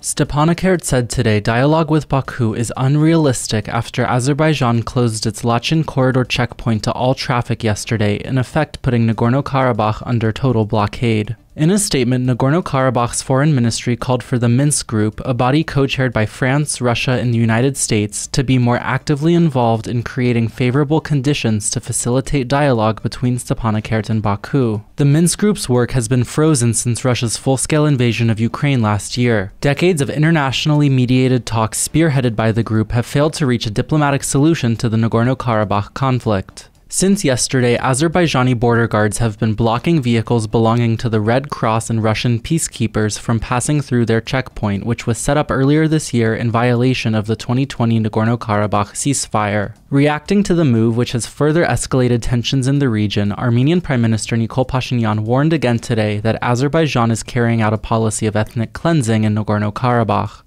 Stepanakert said today dialogue with Baku is unrealistic after Azerbaijan closed its Lachin corridor checkpoint to all traffic yesterday, in effect putting Nagorno-Karabakh under total blockade. In a statement, Nagorno-Karabakh's foreign ministry called for the Minsk Group, a body co-chaired by France, Russia, and the United States, to be more actively involved in creating favorable conditions to facilitate dialogue between Stepanakert and Baku. The Minsk Group's work has been frozen since Russia's full-scale invasion of Ukraine last year. Decades of internationally mediated talks spearheaded by the group have failed to reach a diplomatic solution to the Nagorno-Karabakh conflict. Since yesterday, Azerbaijani border guards have been blocking vehicles belonging to the Red Cross and Russian peacekeepers from passing through their checkpoint, which was set up earlier this year in violation of the 2020 Nagorno-Karabakh ceasefire. Reacting to the move, which has further escalated tensions in the region, Armenian Prime Minister Nikol Pashinyan warned again today that Azerbaijan is carrying out a policy of ethnic cleansing in Nagorno-Karabakh.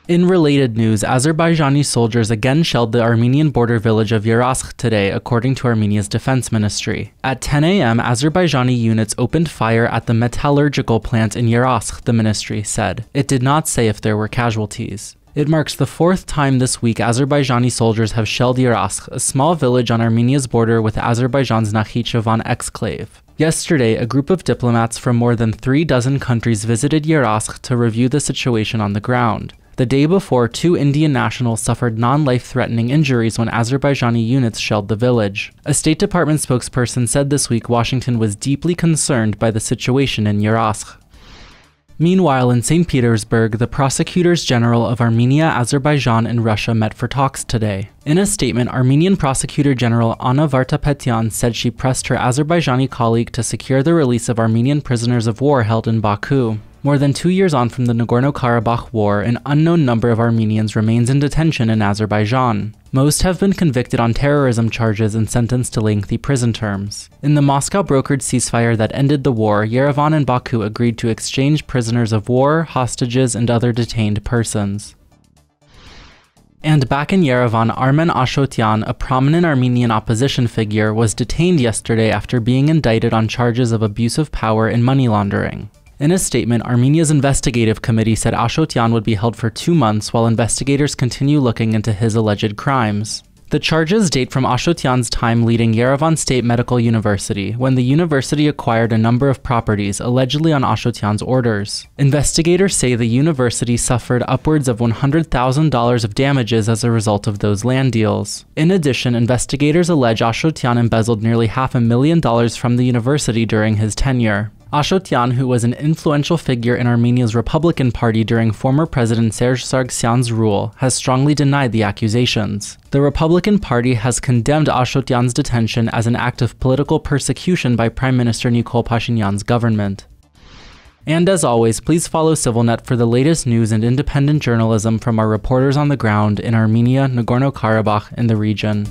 In related news, Azerbaijani soldiers again shelled the Armenian border village of Yeraskh today, according to Armenia's defense ministry. At 10 a.m., Azerbaijani units opened fire at the metallurgical plant in Yeraskh, the ministry said. It did not say if there were casualties. It marks the fourth time this week Azerbaijani soldiers have shelled Yeraskh, a small village on Armenia's border with Azerbaijan's Nakhichevan exclave. Yesterday, a group of diplomats from more than 36 countries visited Yeraskh to review the situation on the ground. The day before, 2 Indian nationals suffered non-life-threatening injuries when Azerbaijani units shelled the village. A State Department spokesperson said this week Washington was deeply concerned by the situation in Yeraskh. Meanwhile, in Saint Petersburg, the prosecutors general of Armenia, Azerbaijan, and Russia met for talks today. In a statement, Armenian Prosecutor General Anna Vartapetyan said she pressed her Azerbaijani colleague to secure the release of Armenian prisoners of war held in Baku. More than 2 years on from the Nagorno-Karabakh war, an unknown number of Armenians remains in detention in Azerbaijan. Most have been convicted on terrorism charges and sentenced to lengthy prison terms. In the Moscow-brokered ceasefire that ended the war, Yerevan and Baku agreed to exchange prisoners of war, hostages, and other detained persons. And back in Yerevan, Armen Ashotyan, a prominent Armenian opposition figure, was detained yesterday after being indicted on charges of abuse of power and money laundering. In a statement, Armenia's investigative committee said Ashotyan would be held for 2 months while investigators continue looking into his alleged crimes. The charges date from Ashotyan's time leading Yerevan State Medical University, when the university acquired a number of properties, allegedly on Ashotyan's orders. Investigators say the university suffered upwards of $100,000 of damages as a result of those land deals. In addition, investigators allege Ashotyan embezzled nearly $500,000 from the university during his tenure. Ashotyan, who was an influential figure in Armenia's Republican Party during former President Serge Sargsyan's rule, has strongly denied the accusations. The Republican Party has condemned Ashotyan's detention as an act of political persecution by Prime Minister Nikol Pashinyan's government. And as always, please follow CivilNet for the latest news and independent journalism from our reporters on the ground in Armenia, Nagorno-Karabakh, and the region.